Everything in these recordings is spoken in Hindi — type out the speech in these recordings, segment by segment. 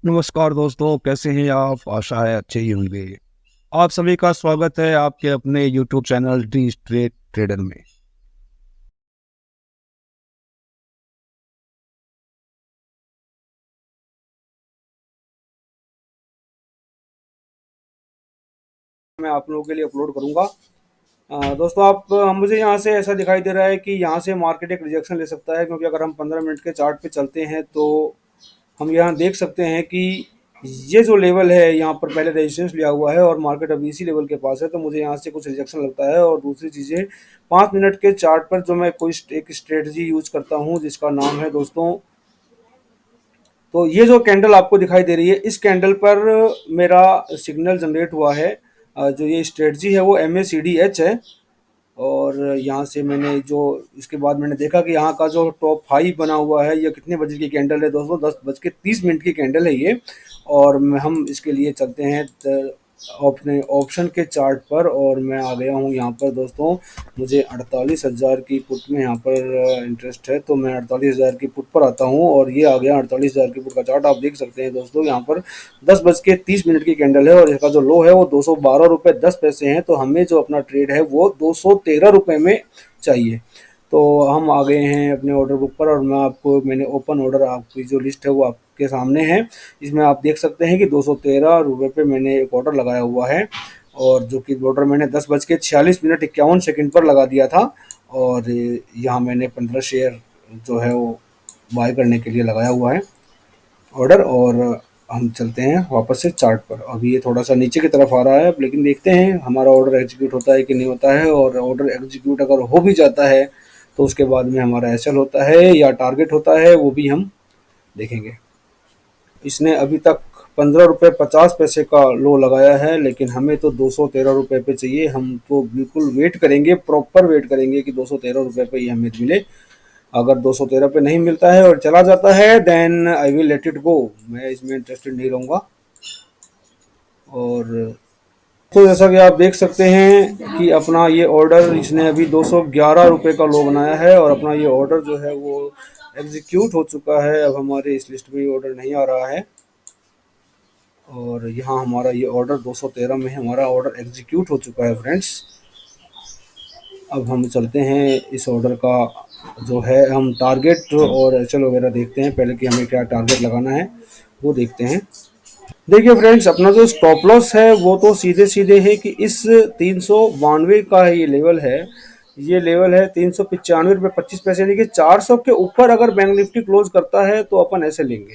नमस्कार दोस्तों, कैसे हैं आप? आशा है अच्छे ही होंगे। आप सभी का स्वागत है आपके अपने YouTube channel D straight trader में। मैं आप लोगों के लिए अपलोड करूंगा। दोस्तों, आप हम मुझे यहाँ से ऐसा दिखाई दे रहा है कि यहाँ से मार्केट एक रिजेक्शन ले सकता है, क्योंकि अगर हम 15 मिनट के चार्ट पे चलते हैं तो हम यहाँ देख सकते हैं कि ये जो लेवल है, यहाँ पर पहले रेजिस्टेंस लिया हुआ है और मार्केट अभी इसी लेवल के पास है, तो मुझे यहाँ से कुछ रिजेक्शन लगता है। और दूसरी चीज़ें, 5 मिनट के चार्ट पर जो मैं कोई एक स्ट्रेटजी यूज करता हूँ जिसका नाम है दोस्तों, तो ये जो कैंडल आपको दिखाई दे रही है, इस कैंडल पर मेरा सिग्नल जनरेट हुआ है। जो ये स्ट्रेटजी है वो MACD-H है। और यहाँ से मैंने जो इसके बाद मैंने देखा कि यहाँ का जो टॉप हाई बना हुआ है, ये कितने बजे की कैंडल है दोस्तों, 10:30 की कैंडल है ये। और हम इसके लिए चलते हैं अपने ऑप्शन के चार्ट पर, और मैं आ गया हूँ यहाँ पर दोस्तों। मुझे 48,000 की पुट में यहाँ पर इंटरेस्ट है, तो मैं 48,000 की पुट पर आता हूँ और ये आ गया 48,000 की पुट का चार्ट। आप देख सकते हैं दोस्तों, यहाँ पर 10:30 की कैंडल है और इसका जो लो है वो 212 रुपये 10 पैसे है। तो हमें जो अपना ट्रेड है वो 213 रुपये में चाहिए। तो हम आ गए हैं अपने ऑर्डर बुक पर, और मैंने ओपन ऑर्डर, आपकी जो लिस्ट है वो आपके सामने है। इसमें आप देख सकते हैं कि 213 रुपये पे मैंने एक ऑर्डर लगाया हुआ है, और जो कि ऑर्डर मैंने 10:46 मिनट 51 सेकंड पर लगा दिया था। और यहाँ मैंने 15 शेयर जो है वो बाय करने के लिए लगाया हुआ है ऑर्डर। और हम चलते हैं वापस से चार्ट पर। अभी ये थोड़ा सा नीचे की तरफ आ रहा है, लेकिन देखते हैं हमारा ऑर्डर एग्जीक्यूट होता है कि नहीं होता है। और ऑर्डर एग्जीक्यूट अगर हो भी जाता है तो उसके बाद में हमारा एसएल होता है या टारगेट होता है, वो भी हम देखेंगे। इसने अभी तक 15 रुपये 50 पैसे का लो लगाया है, लेकिन हमें तो 213 रुपये पे चाहिए। हम तो बिल्कुल वेट करेंगे, प्रॉपर वेट करेंगे कि 213 रुपये पे ही हमें मिले। अगर 213 पे नहीं मिलता है और चला जाता है, then I will let it go. मैं इसमें इंटरेस्टेड नहीं रहूँगा। और तो जैसा कि आप देख सकते हैं कि अपना ये ऑर्डर, इसने अभी 211 रुपये का लो बनाया है, और अपना ये ऑर्डर जो है वो एग्जीक्यूट हो चुका है। अब हमारे इस लिस्ट में ये ऑर्डर नहीं आ रहा है, और यहाँ हमारा ये ऑर्डर 213 में हमारा ऑर्डर एग्जीक्यूट हो चुका है फ्रेंड्स। अब हम चलते हैं इस ऑर्डर का जो है, हम टारगेट और एचएल वगैरह देखते हैं पहले कि हमें क्या टारगेट लगाना है, वो देखते हैं। देखिए फ्रेंड्स, अपना जो स्टॉप लॉस है वो तो सीधे सीधे है कि इस 392 का ये लेवल है। ये लेवल है 395 रुपये 25 पैसे, यानी कि 400 के ऊपर अगर बैंक निफ्टी क्लोज करता है तो अपन ऐसे लेंगे।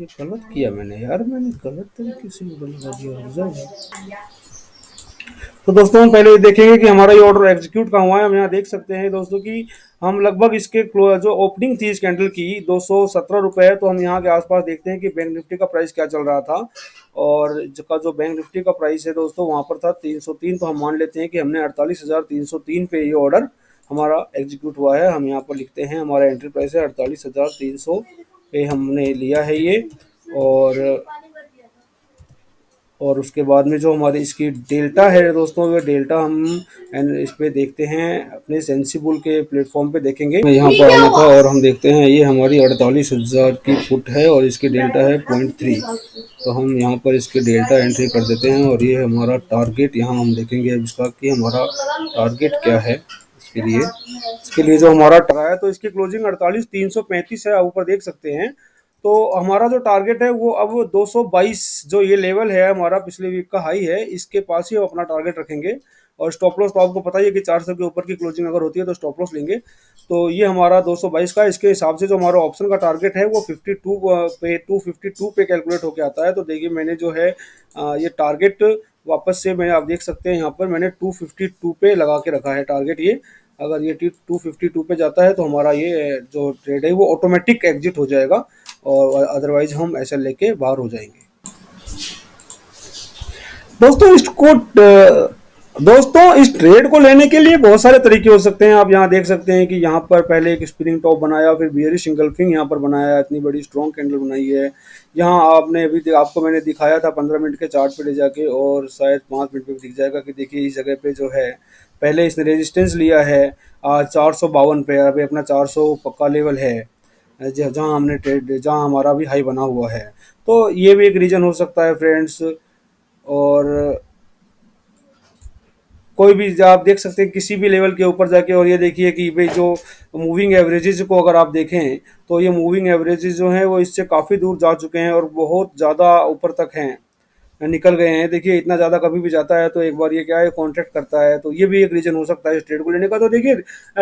ये गलत किया मैंने यार, मैंने गलत तरीके से लगा दिया। तो दोस्तों, हम पहले ये देखेंगे कि हमारा ये ऑर्डर एग्जीक्यूट कहाँ हुआ है। हम यहाँ देख सकते हैं दोस्तों कि हम लगभग इसके जो ओपनिंग थी इस कैंडल की 217 रुपये है, तो हम यहाँ के आसपास देखते हैं कि बैंक निफ्टी का प्राइस क्या चल रहा था। और जो बैंक निफ्टी का प्राइस है दोस्तों, वहाँ पर था 303। तो हम मान लेते हैं कि हमने 48,303 पे ये ऑर्डर हमारा एग्जीक्यूट हुआ है। हम यहाँ पर लिखते हैं हमारा एंट्री प्राइस है 48,300 पे हमने लिया है ये। और उसके बाद में जो हमारी इसकी डेल्टा है दोस्तों, वो डेल्टा हम इस पे देखते हैं, अपने सेंसिबल के प्लेटफॉर्म पे देखेंगे। मैं यहाँ पर आना था और हम देखते हैं ये हमारी 48,000 की फुट है और इसकी डेल्टा है 0.3। तो हम यहाँ पर इसके डेल्टा एंट्री कर देते हैं, और ये हमारा टारगेट यहाँ हम देखेंगे अब इसका कि हमारा टारगेट क्या है। इसके लिए जो हमारा है, तो इसकी क्लोजिंग 48,335 है, ऊपर देख सकते हैं। तो हमारा जो टारगेट है वो अब 222, जो ये लेवल है हमारा पिछले वीक का हाई है, इसके पास ही हम अपना टारगेट रखेंगे। और स्टॉप लॉस तो आपको पता ही है कि 400 के ऊपर की क्लोजिंग अगर होती है तो स्टॉप लॉस लेंगे। तो ये हमारा 222 का, इसके हिसाब से जो हमारा ऑप्शन का टारगेट है वो 252 पे कैलकुलेट होकर आता है। तो देखिए, मैंने जो है ये टारगेट वापस से मैं, आप देख सकते हैं यहाँ पर मैंने 252 पे लगा के रखा है टारगेट। ये अगर ये 252 पे जाता है तो हमारा ये जो ट्रेड है वो ऑटोमेटिक एग्जिट हो जाएगा, और अदरवाइज हम ऐसा लेके बाहर हो जाएंगे। दोस्तों, इसको दोस्तों इस ट्रेड को लेने के लिए बहुत सारे तरीके हो सकते हैं। आप यहाँ देख सकते हैं कि यहाँ पर पहले एक स्पिनिंग टॉप बनाया, फिर बियरिश इंगल्फिंग यहाँ पर बनाया, इतनी बड़ी स्ट्रॉन्ग कैंडल बनाई है। यहाँ आपने अभी आपको मैंने दिखाया था 15 मिनट के चार्ट पे ले जाके, और शायद 5 मिनट पे भी दिख जाएगा कि देखिए इस जगह पे जो है पहले इसने रेजिस्टेंस लिया है 452 पे, अभी अपना 400 पक्का लेवल है जहाँ हमने ट्रेड, जहाँ हमारा भी हाई बना हुआ है। तो ये भी एक रीज़न हो सकता है फ्रेंड्स। और कोई भी आप देख सकते हैं किसी भी लेवल के ऊपर जाके, और ये देखिए कि भाई जो मूविंग एवरेजेस को अगर आप देखें तो ये मूविंग एवरेजेस जो हैं वो इससे काफ़ी दूर जा चुके हैं और बहुत ज़्यादा ऊपर तक हैं, निकल गए हैं। देखिए इतना ज़्यादा कभी भी जाता है तो एक बार ये क्या है कॉन्ट्रैक्ट करता है, तो ये भी एक रीज़न हो सकता है इस ट्रेड को लेने का। तो देखिए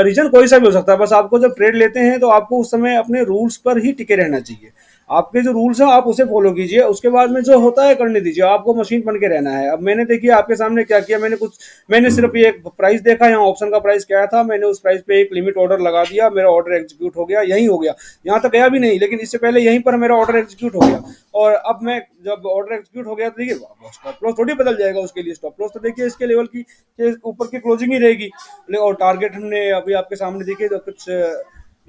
रीज़न कोई सा भी हो सकता है, बस आपको जब ट्रेड लेते हैं तो आपको उस समय अपने रूल्स पर ही टिके रहना चाहिए। आपके जो रूल्स हैं आप उसे फॉलो कीजिए, उसके बाद में जो होता है करने दीजिए, आपको मशीन बन के रहना है। अब मैंने देखिए आपके सामने क्या किया, मैंने सिर्फ ये एक प्राइस देखा, यहाँ ऑप्शन का प्राइस क्या था, मैंने उस प्राइस पे एक लिमिट ऑर्डर लगा दिया, मेरा ऑर्डर एग्जीक्यूट हो गया, यही हो गया। यहाँ तक गया भी नहीं, लेकिन इससे पहले यहीं पर मेरा ऑर्डर एग्जीक्यूट हो गया। और अब मैं जब ऑर्डर एग्जीक्यूट हो गया तो देखिए स्टॉप लॉस थोड़ी बदल जाएगा, उसके लिए स्टॉप लॉस तो देखिए इसके लेवल की के ऊपर की क्लोजिंग ही रहेगी। और टारगेट हमने अभी आपके सामने देखिए तो कुछ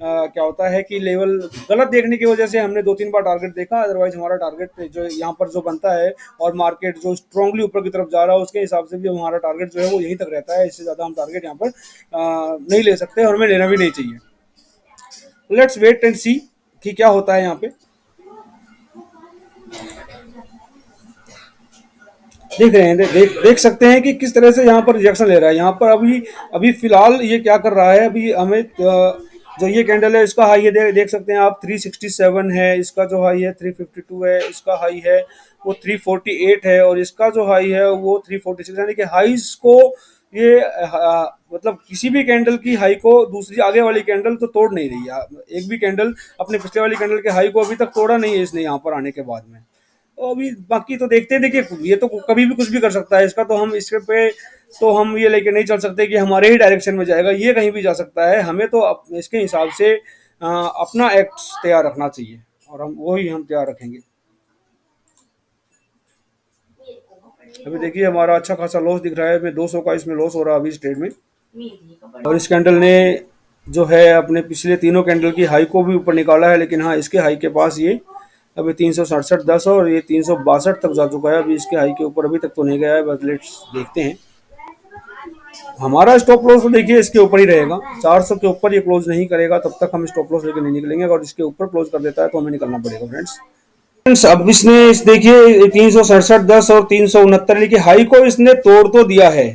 क्या होता है कि लेवल गलत देखने की वजह से हमने 2-3 बार टारगेट देखा, अदरवाइज हमारा टारगेट जो यहाँ पर जो बनता है और मार्केट जो स्ट्रांगली ऊपर की तरफ जा रहा है उसके हिसाब से भी हमारा टारगेट जो है वो यहीं तक रहता है। इससे ज़्यादा हम टारगेट यहाँ पर नहीं ले सकते और हमें लेना भी नहीं चाहिए। लेट्स वेट एंड सी कि क्या होता है यहाँ पे। देख रहे हैं, देख सकते हैं कि किस तरह से यहाँ पर रिजेक्शन ले रहा है। यहाँ पर अभी अभी फिलहाल ये क्या कर रहा है, अभी हमें जो ये कैंडल है इसका हाई है, देख सकते हैं आप 367 है, इसका जो हाई है 352 है, इसका हाई है वो 348 है, और इसका जो हाई है वो 346, यानी कि हाईज को ये मतलब किसी भी कैंडल की हाई को दूसरी आगे वाली कैंडल तो तोड़ नहीं रही है। एक भी कैंडल अपने पिछले वाली कैंडल के हाई को अभी तक तोड़ा नहीं है इसने यहाँ पर आने के बाद में। तो अभी बाकी तो देखते हैं, देखिए ये तो कभी भी कुछ भी कर सकता है, इसका तो हम इसके पे तो हम ये लेके नहीं चल सकते कि हमारे ही डायरेक्शन में जाएगा, ये कहीं भी जा सकता है। हमें तो इसके हिसाब से अपना एक्ट तैयार रखना चाहिए और हम तैयार रखेंगे। अभी देखिए हमारा अच्छा खासा लॉस दिख रहा है, मैं 200 का इसमें लॉस हो रहा है अभी इस ट्रेड में। और इस कैंडल ने जो है अपने पिछले तीनों कैंडल की हाई को भी ऊपर निकाला है, लेकिन हाँ इसके हाई के पास ये अभी 367.10 और ये 362 तक जा चुका है। अभी इसके हाई के ऊपर अभी तक तो नहीं गया है, बस लेट्स देखते हैं। हमारा स्टॉप लॉस तो देखिए इसके ऊपर ही रहेगा, 400 के ऊपर ये क्लोज नहीं करेगा तब तक हम स्टॉप लॉस लेके नहीं निकलेंगे, अगर इसके ऊपर क्लोज कर देता है तो हमें निकलना पड़ेगा फ्रेंड्स। अब इसने इस देखिए 367.10 और 369 की हाई को इसने तोड़ तो दिया है,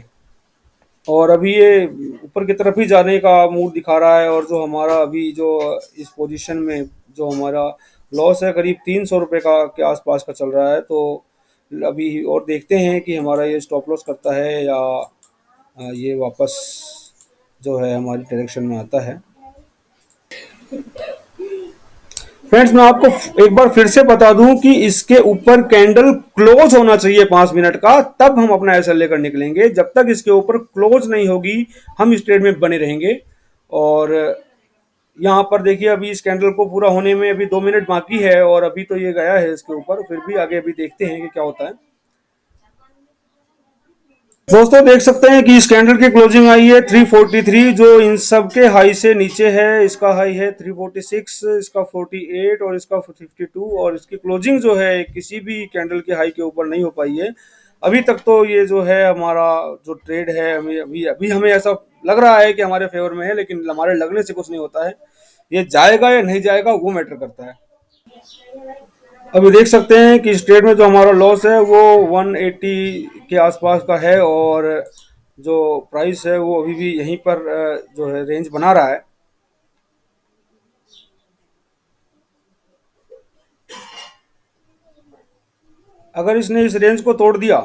और अभी ये ऊपर की तरफ ही जाने का मूड दिखा रहा है। और जो हमारा अभी जो इस पोजीशन में जो हमारा लॉस है करीब 300 रुपये का के आसपास का चल रहा है, तो अभी और देखते हैं कि हमारा ये स्टॉप लॉस करता है या ये वापस जो है हमारी डायरेक्शन में आता है। फ्रेंड्स मैं आपको एक बार फिर से बता दूं कि इसके ऊपर कैंडल क्लोज होना चाहिए 5 मिनट का, तब हम अपना एसएल लेकर निकलेंगे। जब तक इसके ऊपर क्लोज नहीं होगी हम इस ट्रेड में बने रहेंगे। और यहाँ पर देखिए अभी इस कैंडल को पूरा होने में अभी 2 मिनट बाकी है, और अभी तो ये गया है इसके ऊपर, फिर भी आगे अभी देखते हैं कि क्या होता है। दोस्तों देख सकते हैं कि इस कैंडल की क्लोजिंग आई है 343, जो इन सब के हाई से नीचे है। इसका हाई है 346, इसका 48 और इसका 52, और इसकी क्लोजिंग जो है किसी भी कैंडल के हाई के ऊपर नहीं हो पाई है अभी तक। तो ये जो है हमारा जो ट्रेड है हमें अभी अभी हमें ऐसा लग रहा है कि हमारे फेवर में है, लेकिन हमारे लगने से कुछ नहीं होता है। ये जाएगा या नहीं जाएगा वो मैटर करता है। अभी देख सकते हैं कि स्ट्रेट में जो हमारा लॉस है वो 180 के आसपास का है, और जो प्राइस है वो अभी भी यहीं पर जो है रेंज बना रहा है। अगर इसने इस रेंज को तोड़ दिया,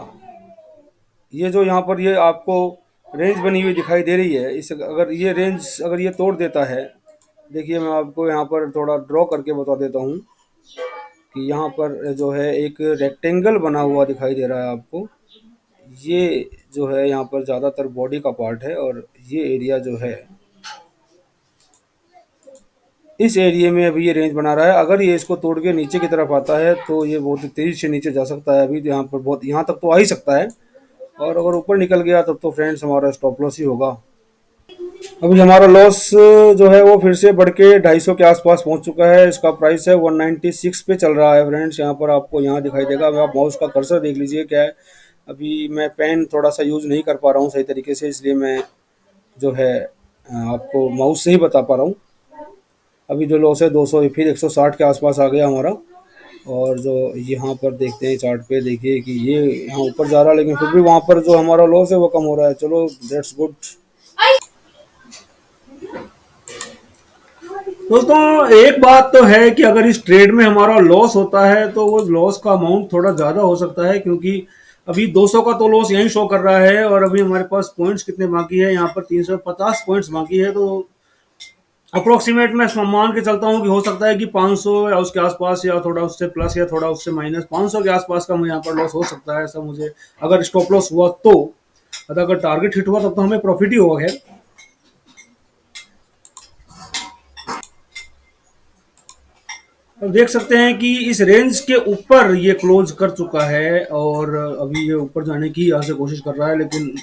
ये जो यहाँ पर ये आपको रेंज बनी हुई दिखाई दे रही है, इस अगर ये रेंज अगर ये तोड़ देता है, देखिए मैं आपको यहाँ पर थोड़ा ड्रॉ करके बता देता हूँ कि यहाँ पर जो है एक रेक्टेंगल बना हुआ दिखाई दे रहा है आपको। ये जो है यहाँ पर ज़्यादातर बॉडी का पार्ट है, और ये एरिया जो है इस एरिया में अभी ये रेंज बना रहा है। अगर ये इसको तोड़ के नीचे की तरफ आता है तो ये बहुत तेज़ी से नीचे जा सकता है। अभी तो यहाँ पर बहुत यहाँ तक तो आ ही सकता है, और अगर ऊपर निकल गया तब तो फ्रेंड्स हमारा स्टॉप लॉस ही होगा। अभी हमारा लॉस जो है वो फिर से बढ़ के 250 के आसपास पहुंच चुका है। इसका प्राइस है 196 पे चल रहा है फ्रेंड्स। यहाँ पर आपको यहाँ दिखाई देगा। अब आप माउस का कर्सर देख लीजिए क्या है। अभी मैं पेन थोड़ा सा यूज़ नहीं कर पा रहा हूँ सही तरीके से, इसलिए मैं जो है आपको माउस से ही बता पा रहा हूँ। अभी जो लॉस है 200 फिर 160 के आसपास आ गया हमारा। और जो यहाँ पर देखते हैं चार्ट पे, देखिए कि ये यहाँ ऊपर जा रहा है, लेकिन फिर भी वहाँ पर जो हमारा लॉस है वो कम हो रहा है। चलो दैट्स गुड। दोस्तों एक बात तो है कि अगर इस ट्रेड में हमारा लॉस होता है तो वो लॉस का अमाउंट थोड़ा ज़्यादा हो सकता है, क्योंकि अभी 200 का तो लॉस यहीं शो कर रहा है और अभी हमारे पास पॉइंट्स कितने बाकी है, यहाँ पर 350 पॉइंट्स बाकी है। तो अप्रोक्सीमेट मैं मान के चलता हूँ कि हो सकता है कि 500 या उसके आसपास, या थोड़ा उससे प्लस या थोड़ा उससे माइनस, 500 के आसपास का मुझे यहाँ पर लॉस हो सकता है। ऐसा मुझे अगर स्टॉप लॉस हुआ तो, अगर टारगेट हिट हुआ तब तो हमें प्रॉफिट ही होगा। खैर अब देख सकते हैं कि इस रेंज के ऊपर ये क्लोज कर चुका है और अभी ये ऊपर जाने की यहाँ से कोशिश कर रहा है, लेकिन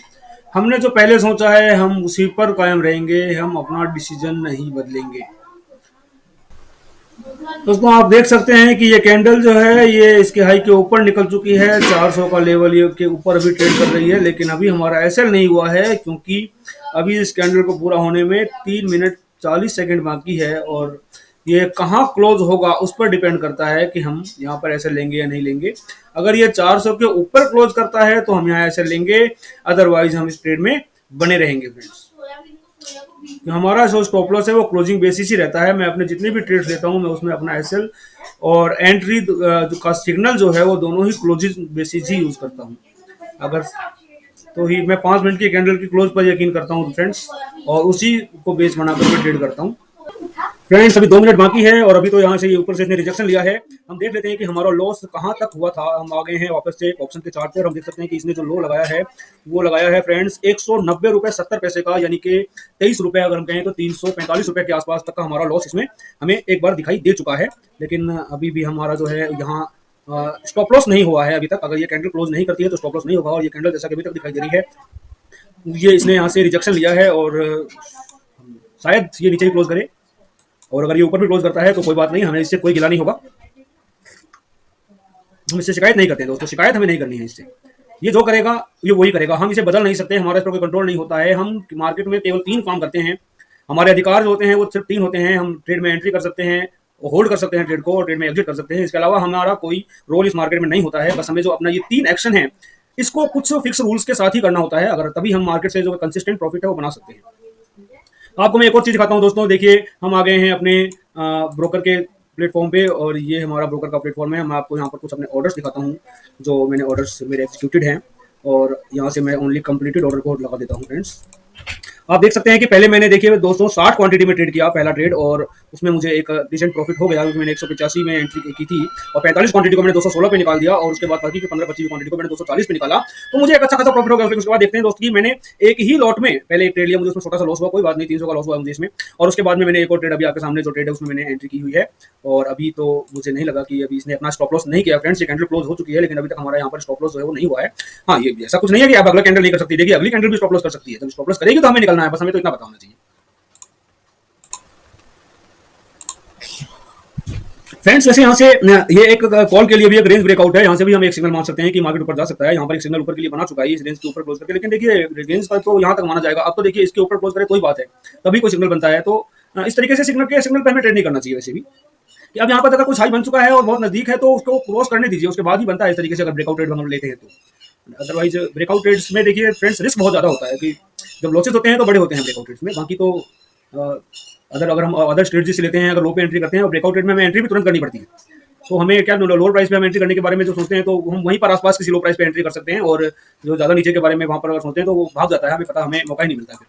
हमने जो पहले सोचा है हम उसी पर कायम रहेंगे, हम अपना डिसीजन नहीं बदलेंगे। दोस्तों आप देख सकते हैं कि ये कैंडल जो है ये इसके हाई के ऊपर निकल चुकी है। 400 का लेवल ये के ऊपर अभी ट्रेड कर रही है, लेकिन अभी हमारा एसएल नहीं हुआ है, क्योंकि अभी इस कैंडल को पूरा होने में 3 मिनट 40 सेकंड बाकी है। और ये कहाँ क्लोज होगा उस पर डिपेंड करता है कि हम यहाँ पर एसएल लेंगे या नहीं लेंगे। अगर ये 400 के ऊपर क्लोज करता है तो हम यहाँ एसएल लेंगे, अदरवाइज हम इस ट्रेड में बने रहेंगे फ्रेंड्स। हमारा जो स्टॉप लॉस है वो क्लोजिंग बेसिस ही रहता है। मैं अपने जितने भी ट्रेड्स लेता हूँ मैं उसमें अपना एसएल और एंट्री का सिग्नल जो है वो दोनों ही क्लोजिंग बेसिस ही यूज करता हूँ। अगर तो ही मैं 5 मिनट की कैंडल की क्लोज पर यकीन करता हूँ फ्रेंड्स, और उसी को बेस बनाकर मैं ट्रेड करता हूँ। फ्रेंड्स अभी 2 मिनट बाकी है और अभी तो यहाँ से ये ऊपर से इसने रिजेक्शन लिया है। हम देख लेते हैं कि हमारा लॉस कहाँ तक हुआ था। हम आ गए हैं वापस से ऑप्शन के चार्ट पर। हम देख सकते हैं कि इसने जो लो लगाया है वो लगाया है फ्रेंड्स 190 रुपये 70 पैसे का, यानी कि 23 रुपये अगर हम कहें तो 345 रुपये के आसपास तक का हमारा लॉस इसमें हमें एक बार दिखाई दे चुका है। लेकिन अभी भी हमारा जो है यहाँ स्टॉप लॉस नहीं हुआ है अभी तक। अगर ये कैंडल क्लोज नहीं करती है तो स्टॉप लॉस नहीं होगा। और ये कैंडल जैसा कि अभी तक दिखाई दे रही है, ये इसने यहाँ से रिजेक्शन लिया है और शायद ये नीचे ही क्लोज करे। और अगर ये ऊपर भी क्लोज करता है तो कोई बात नहीं, हमें इससे कोई गिला नहीं होगा। हम इससे शिकायत नहीं करते दोस्तों, शिकायत हमें नहीं करनी है इससे। ये जो करेगा ये वही करेगा, हम इसे बदल नहीं सकते, हमारे इस पर कोई कंट्रोल नहीं होता है। हम मार्केट में केवल 3 काम करते हैं। हमारे अधिकार जो होते हैं वो सिर्फ 3 होते हैं। हम ट्रेड में एंट्री कर सकते हैं, होल्ड कर सकते हैं ट्रेड को, और ट्रेड में एग्जिट कर सकते हैं। इसके अलावा हमारा कोई रोल इस मार्केट में नहीं होता है। बस हमें जो अपना ये 3 एक्शन है इसको कुछ फिक्स रूल्स के साथ ही करना होता है, अगर तभी हम मार्केट से जो कंसिस्टेंट प्रॉफिट है वो बना सकते हैं। आपको मैं एक और चीज दिखाता हूँ दोस्तों। देखिए हम आ गए हैं अपने ब्रोकर के प्लेटफॉर्म पे, और ये हमारा ब्रोकर का प्लेटफॉर्म है। मैं आपको यहाँ पर कुछ अपने ऑर्डर्स दिखाता हूँ जो मैंने ऑर्डर्स मेरे एग्जीक्यूटेड हैं, और यहाँ से मैं ओनली कंप्लीटेड ऑर्डर को लगा देता हूँ फ्रेंड्स। आप देख सकते हैं कि पहले मैंने देखिए 260 क्वांटिटी में ट्रेड किया पहला ट्रेड, और उसमें मुझे एक डिसेंट प्रॉफिट हो गया, क्योंकि मैंने 185 में एंट्री की थी और 45 क्वांटिटी को मैंने 216 पे निकाल दिया, और उसके बाद बाकी की 15-25 क्वांटिटी को मैंने 240 पे निकाला। तो मुझे एक अच्छा खासा प्रॉफिट हो गया। उसके बाद देखते हैं दोस्तों कि मैंने एक ही लॉट में पहले एक ट्रेड लिया, मुझे उसमें छोटा सा लॉस हुआ, कोई बात नहीं, 300 का लॉस हुआ मुझे इसमें। और उसके बाद में मैंने एक और ट्रेड अभी आपके सामने जो ट्रेड है उसमें मैंने एंट्री की हुई है, और अभी तो मुझे नहीं लगा कि अभी इसने अपना स्टॉप लॉस नहीं किया फ्रेंड्स। ये कैंडल क्लोज हो चुकी है, लेकिन अभी तक हमारा यहाँ पर स्टॉप लॉस जो है वो नहीं हुआ है। हाँ, ये ऐसा कुछ नहीं है कि आप अगला कैंडल नहीं कर सकती। देखिए अगली कैंडल भी स्टॉप लॉस कर सकती है, जब स्टॉप लॉस करेगी तो हमें निकलना है, बस हमें तो इतना पता होना चाहिए। फ्रेंड्स वैसे यहाँ से ये एक कॉल के लिए भी एक रेंज ब्रेकआउट है। यहाँ से भी हम एक सिग्नल मान सकते हैं कि मार्केट ऊपर जा सकता है। यहाँ पर एक सिग्नल ऊपर के लिए बना चुका है इस रेंज के ऊपर क्लोज करके, लेकिन देखिए रेंज का तो यहाँ तक माना जाएगा। अब तो देखिए इसके ऊपर क्लोज करे तो ही बात है, तभी कोई सिग्नल बनता है। तो इस तरीके से सिग्नल पे हमें ट्रेड नहीं करना चाहिए वैसे भी। कि अब यहाँ पर अगर कुछ हाई बन चुका है और बहुत नजदीक है तो उसको क्रॉस करने दीजिए, उसके बाद ही बनता है इस तरीके से, अगर ब्रेकआउट ट्रेड हम लेते हैं तो। अदरवाइज ब्रेकआउट ट्रेड्स में देखिए फ्रेंड्स रिस्क बहुत ज्यादा होता है, कि जब लॉसेस होते हैं तो बड़े होते हैं ब्रेकआउट ट्रेड्स में। बाकी तो अगर हम अदर स्ट्रेटजी से लेते हैं, अगर लो पे एंट्री करते हैं और ब्रेकआउट ट्रेड में हमें एंट्री भी तुरंत करनी पड़ती है, तो हमें क्या लोअर प्राइस पे हम एंट्री करने के बारे में जो सोचते हैं तो हम वहीं पर आसपास किसी लो प्राइस पे एंट्री कर सकते हैं, और जो ज्यादा नीचे के बारे में वहां पर अगर सोचते हैं तो वो भाग जाता है, हमें पता, हमें मौका ही नहीं मिलता फिर।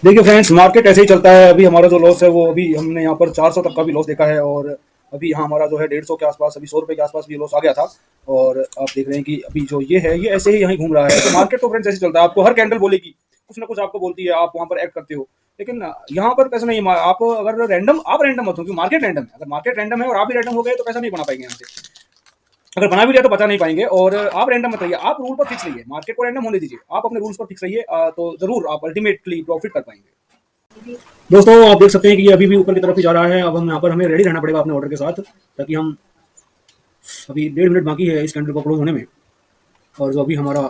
देखिए फ्रेंड्स मार्केट ऐसे ही चलता है। अभी हमारा जो लॉस है वो अभी हमने यहाँ पर 400 तक का भी लॉस देखा है, और अभी यहाँ हमारा जो है 150 के आसपास, अभी 100 रुपये के आसपास भी लॉस आ गया था। और आप देख रहे हैं कि अभी जो ये है ये ऐसे ही यहीं घूम रहा है। तो मार्केट तो फ्रेंड्स ऐसे चलता है, आपको हर कैंडल बोलेगी, कुछ ना कुछ आपको बोलती है, आप वहाँ पर एक्ट करते हो। लेकिन यहाँ पर पैसा नहीं, आप अगर रैंडम, आप रैंडम मत हो, क्योंकि मार्केट रैंडम है। अगर मार्केट रैंडम है और आप भी रैंडम हो गए तो पैसा नहीं बना पाएंगे यहाँ से। अगर बना भी लिया तो बचा नहीं पाएंगे। और आप रैंडम मत रहिए, आप रूल पर फिक्स रहिए, मार्केट को रैंडम होने दीजिए, आप अपने रूल्स पर फिक्स रहिए, तो जरूर आप अल्टीमेटली प्रॉफिट कर पाएंगे। दोस्तों आप देख सकते हैं कि ये अभी भी ऊपर की तरफ ही जा रहा है। अब हम यहाँ पर हमें रेडी रहना पड़ेगा अपने ऑर्डर के साथ, ताकि हम, अभी 1.5 मिनट बाकी है इस कैंडल को क्लोज होने में। और जो अभी हमारा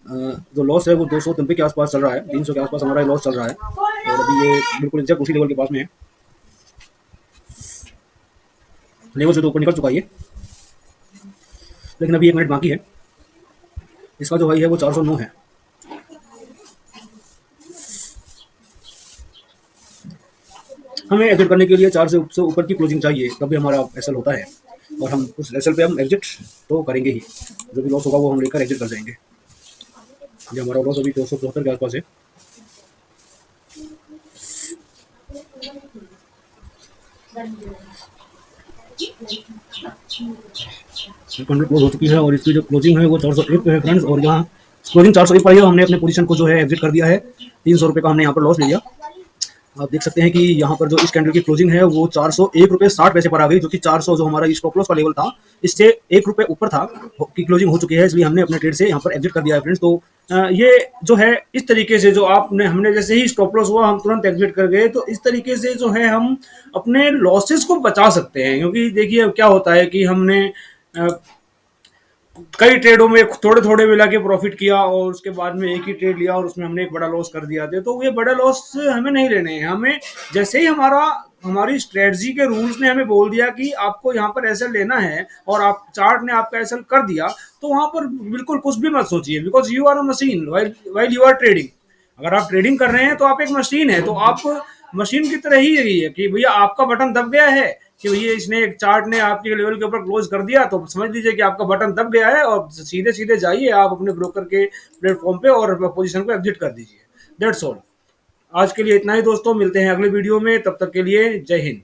जो लॉस है वो 290 के आसपास चल रहा है, 300 के आसपास हमारा लॉस चल रहा है। और अभी ये बिल्कुल एग्जैक्ट उसी लेवल के पास में है, लेवल से तो ऊपर निकल चुका है ये, लेकिन अभी 1 मिनट बाकी है। इसका जो हाई है वो 409 है। हमें एग्जिट करने के लिए 4 से ऊपर की क्लोजिंग चाहिए, तब भी हमारा एसएल होता है। और हम उस एसएल पे हम एग्जिट तो करेंगे ही, जो भी लॉस होगा वो हम लेकर एग्जिट कर जाएंगे। ये हमारा लॉस अभी 274 के आसपास है। कंट्री क्लोज हो चुकी है और इसकी जो क्लोजिंग है वो 401 पे है फ्रेंड्स। और यहाँ क्लोजिंग 401 पर ही है, हमने अपने पोजीशन को जो है एग्जिट कर दिया है। 300 रुपये का हमने यहाँ पर लॉस ले लिया। आप देख सकते हैं कि यहाँ पर जो इस कैंडल की क्लोजिंग है वो 401 रुपये 60 पैसे पर आ गई, जो कि 400 जो हमारा स्टॉप लॉस का लेवल था इससे 1 रुपये ऊपर था की क्लोजिंग हो चुकी है, इसलिए हमने अपने ट्रेड से यहाँ पर एग्जिट कर दिया है फ्रेंड्स। तो ये जो है इस तरीके से जो आपने हमने जैसे ही स्टॉप लॉस हुआ हम तुरंत एग्जिट कर गए, तो इस तरीके से जो है हम अपने लॉसेस को बचा सकते हैं। क्योंकि देखिए क्या होता है कि हमने कई ट्रेडों में थोड़े थोड़े मिला के प्रॉफिट किया और उसके बाद में एक ही ट्रेड लिया और उसमें हमने एक बड़ा लॉस कर दिया था। तो ये बड़ा लॉस हमें नहीं लेने हैं। हमें जैसे ही हमारी स्ट्रेटजी के रूल्स ने हमें बोल दिया कि आपको यहाँ पर एसएल लेना है और आप चार्ट ने आपका एसएल कर दिया, तो वहां पर बिल्कुल कुछ भी मत सोचिए, because you are a machine while you are trading. अगर आप ट्रेडिंग कर रहे हैं तो आप एक मशीन है, तो आप मशीन की तरह ही रही है कि भैया आपका बटन दब गया है, कि भैया इसने एक चार्ट ने आपके लेवल के ऊपर क्लोज कर दिया, तो समझ लीजिए कि आपका बटन दब गया है और सीधे सीधे जाइए आप अपने ब्रोकर के प्लेटफॉर्म पे और पोजीशन को एग्जिट कर दीजिए। That's all. आज के लिए इतना ही दोस्तों, मिलते हैं अगले वीडियो में, तब तक के लिए जय हिंद।